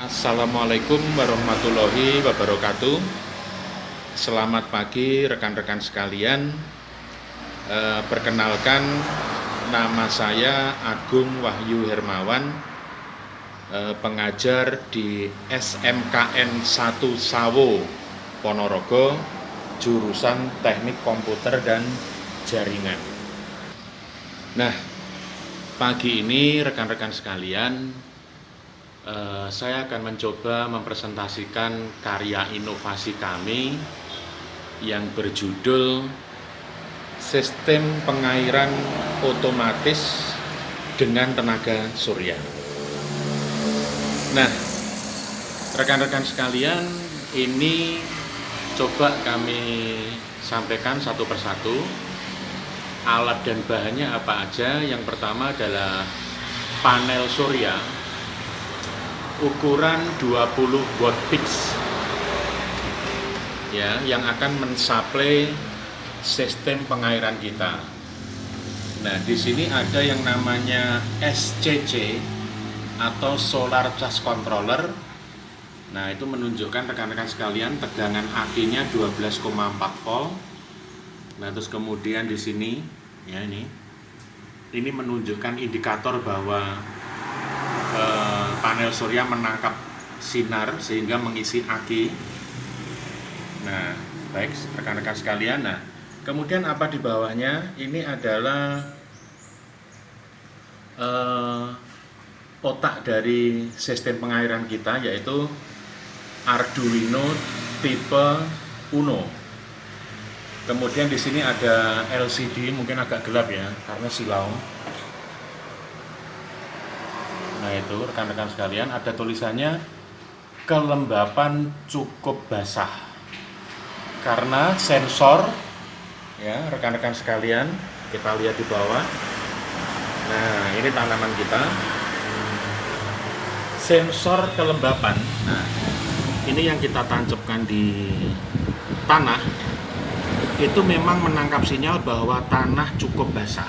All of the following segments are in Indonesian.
Assalamualaikum warahmatullahi wabarakatuh. Selamat pagi rekan-rekan sekalian. Perkenalkan, nama saya Agung Wahyu Hermawan, pengajar di SMKN 1 Sawo, Ponorogo, jurusan Teknik Komputer dan Jaringan. Nah, pagi ini rekan-rekan sekalian, saya akan mencoba mempresentasikan karya inovasi kami yang berjudul Sistem Pengairan Otomatis dengan Tenaga Surya. Nah, rekan-rekan sekalian, ini coba kami sampaikan satu persatu. Alat dan bahannya apa aja? Yang pertama adalah panel surya ukuran 20 watt peak ya, yang akan mensuplai sistem pengairan kita. Nah, di sini ada yang namanya SCC atau Solar Charge Controller. Nah, itu menunjukkan rekan-rekan sekalian tegangan akinya 12,4 volt. Nah, terus kemudian di sini ya, ini menunjukkan indikator bahwa panel surya menangkap sinar sehingga mengisi aki. Nah, baik rekan-rekan sekalian. Nah, kemudian apa di bawahnya? Ini adalah otak dari sistem pengairan kita, yaitu Arduino tipe Uno. Kemudian di sini ada LCD, mungkin agak gelap ya karena silau. Nah, itu rekan-rekan sekalian, ada tulisannya kelembapan cukup basah. Karena sensor ya, rekan-rekan sekalian, kita lihat di bawah. Nah, ini tanaman kita. Sensor kelembapan. Nah, ini yang kita tancapkan di tanah. Itu memang menangkap sinyal bahwa tanah cukup basah.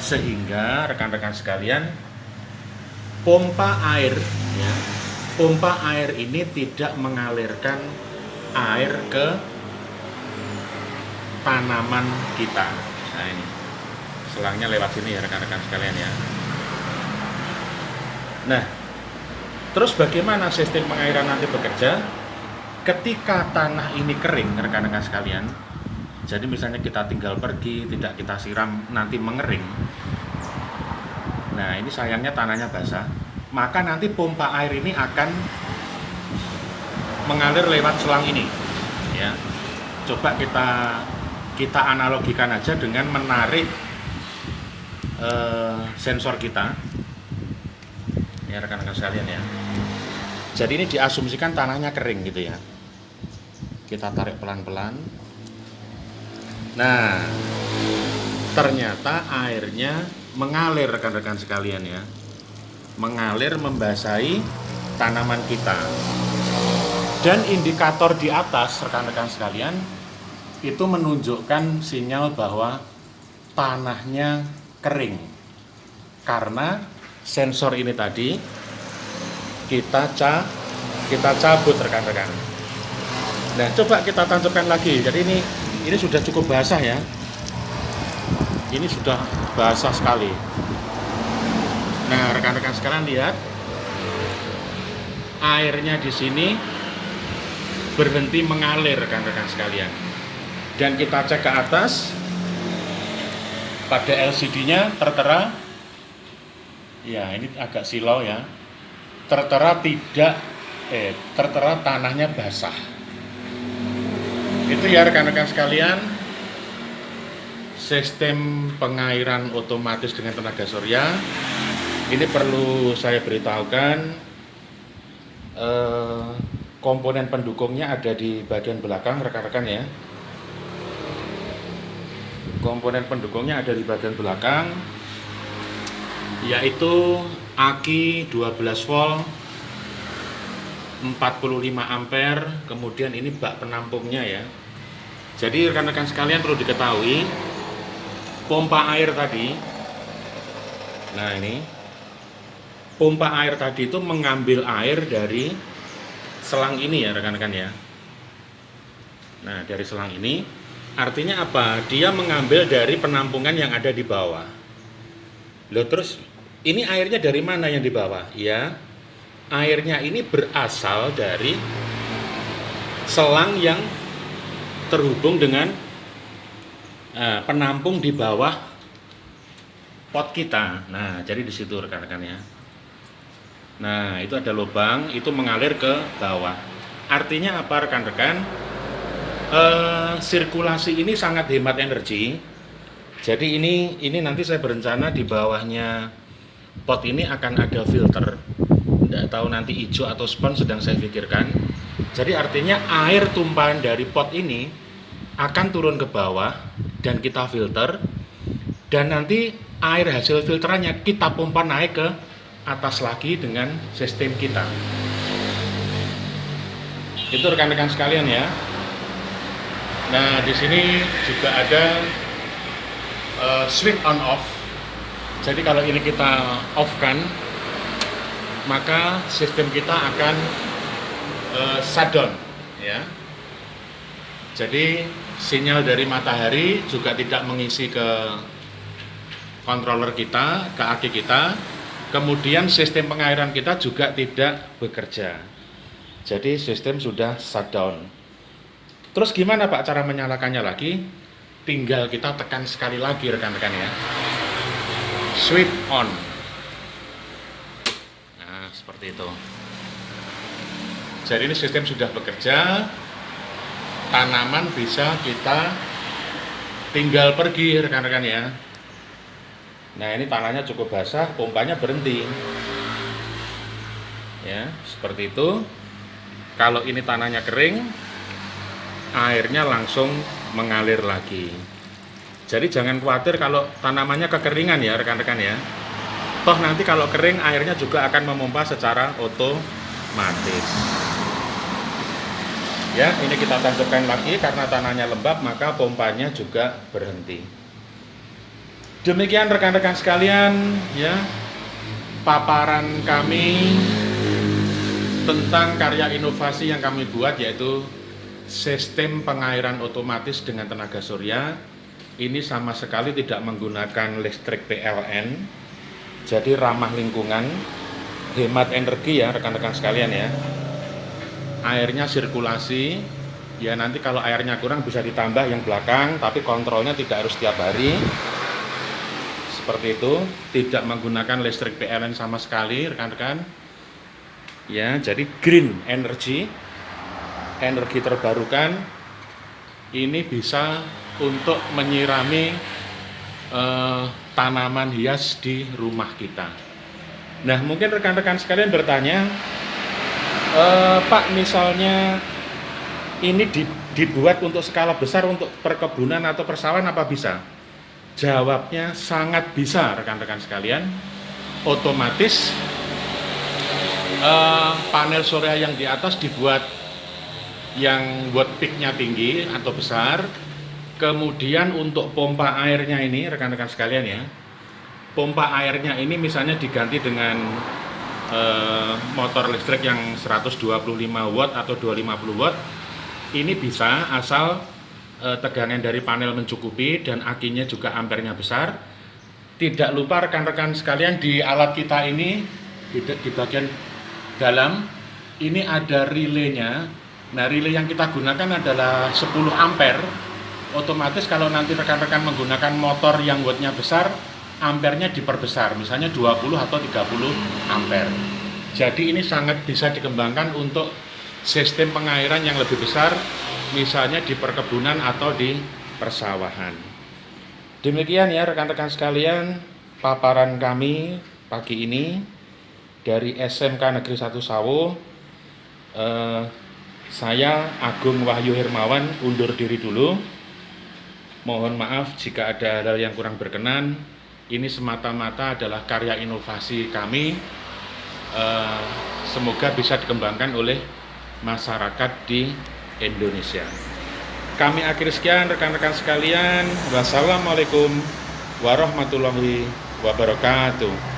Sehingga rekan-rekan sekalian, pompa air ya, pompa air ini tidak mengalirkan air ke tanaman kita. Nah, ini selangnya lewat sini ya rekan-rekan sekalian ya. Nah, terus bagaimana sistem pengairan nanti bekerja ketika tanah ini kering rekan-rekan sekalian? Jadi misalnya kita tinggal pergi, tidak kita siram, nanti mengering. Nah, ini sayangnya tanahnya basah. Maka nanti pompa air ini akan mengalir lewat selang ini. Ya, coba kita analogikan aja dengan menarik sensor kita. Ya, rekan-rekan sekalian ya. Jadi ini diasumsikan tanahnya kering gitu ya. Kita tarik pelan-pelan. Nah, ternyata airnya mengalir rekan-rekan sekalian ya. Mengalir membasahi tanaman kita. Dan indikator di atas rekan-rekan sekalian itu menunjukkan sinyal bahwa tanahnya kering. Karena sensor ini tadi kita cabut rekan-rekan. Nah, coba kita tancapkan lagi. Jadi ini sudah cukup basah ya. Ini sudah basah sekali. Nah, rekan-rekan sekalian lihat, airnya di sini berhenti mengalir rekan-rekan sekalian. Dan kita cek ke atas, pada LCD-nya tertera, ya ini agak silau ya, tertera tanahnya basah. Itu ya rekan-rekan sekalian, sistem pengairan otomatis dengan tenaga surya. Ini perlu saya beritahukan, komponen pendukungnya ada di bagian belakang rekan-rekan ya. Komponen pendukungnya ada di bagian belakang, yaitu aki 12 volt, 45 ampere, kemudian ini bak penampungnya ya. Jadi rekan-rekan sekalian perlu diketahui, pompa air tadi, nah ini pompa air tadi itu mengambil air dari selang ini ya rekan-rekan ya. Nah, dari selang ini artinya apa? Dia mengambil dari penampungan yang ada di bawah. Loh, terus ini airnya dari mana yang di bawah? Ya, airnya ini berasal dari selang yang terhubung dengan penampung di bawah pot kita. Nah, jadi di situ rekan-rekan ya. Nah, itu ada lubang, itu mengalir ke bawah. Artinya apa rekan-rekan? Sirkulasi ini sangat hemat energi. Jadi ini nanti saya berencana di bawahnya pot ini akan ada filter. Tidak tahu nanti hijau atau spons, sedang saya pikirkan. Jadi artinya air tumpahan dari pot ini akan turun ke bawah dan kita filter, dan nanti air hasil filterannya kita pompa naik ke atas lagi dengan sistem kita. Itu rekan-rekan sekalian ya. Nah, di sini juga ada switch on off. Jadi kalau ini kita off kan, maka sistem kita akan shutdown ya. Jadi sinyal dari matahari juga tidak mengisi ke controller kita, ke aki kita. Kemudian sistem pengairan kita juga tidak bekerja. Jadi sistem sudah shutdown. Terus gimana Pak cara menyalakannya lagi? Tinggal kita tekan sekali lagi rekan-rekan ya. Switch on. Nah, seperti itu. Jadi ini sistem sudah bekerja. Tanaman bisa kita tinggal pergi rekan-rekan ya. Nah, ini tanahnya cukup basah, pompanya berhenti. Ya, seperti itu. Kalau ini tanahnya kering, airnya langsung mengalir lagi. Jadi jangan khawatir kalau tanamannya kekeringan ya rekan-rekan ya. Toh nanti kalau kering airnya juga akan memompa secara otomatis. Ya, ini kita tancapkan lagi karena tanahnya lembab maka pompanya juga berhenti. Demikian rekan-rekan sekalian ya, paparan kami tentang karya inovasi yang kami buat, yaitu sistem pengairan otomatis dengan tenaga surya. Ini sama sekali tidak menggunakan listrik PLN, jadi ramah lingkungan, hemat energi ya rekan-rekan sekalian ya. Airnya sirkulasi, ya nanti kalau airnya kurang bisa ditambah yang belakang, tapi kontrolnya tidak harus setiap hari. Seperti itu, tidak menggunakan listrik PLN sama sekali rekan-rekan. Ya, jadi green energy, energi terbarukan, ini bisa untuk menyirami tanaman hias di rumah kita. Nah, mungkin rekan-rekan sekalian bertanya, Pak, misalnya ini dibuat untuk skala besar untuk perkebunan atau persawahan, apa bisa? Jawabnya sangat bisa rekan-rekan sekalian. Otomatis panel surya yang di atas dibuat yang watt peak-nya tinggi atau besar. Kemudian untuk pompa airnya ini rekan-rekan sekalian ya, pompa airnya ini misalnya diganti dengan motor listrik yang 125 watt atau 250 watt. Ini bisa asal tegangan dari panel mencukupi dan akinya juga ampernya besar. Tidak lupa rekan-rekan sekalian, di alat kita ini di bagian dalam ini ada relaynya. Nah, relay yang kita gunakan adalah 10 ampere. Otomatis kalau nanti rekan-rekan menggunakan motor yang wattnya besar, ampernya diperbesar, misalnya 20 atau 30 ampere. Jadi ini sangat bisa dikembangkan untuk sistem pengairan yang lebih besar, misalnya di perkebunan atau di persawahan. Demikian ya rekan-rekan sekalian, paparan kami pagi ini dari SMK Negeri 1 Sawo. Saya Agung Wahyu Hermawan undur diri dulu. Mohon maaf jika ada hal yang kurang berkenan. Ini semata-mata adalah karya inovasi kami. Semoga bisa dikembangkan oleh masyarakat di Indonesia. Kami akhiri sekian rekan-rekan sekalian. Wassalamualaikum warahmatullahi wabarakatuh.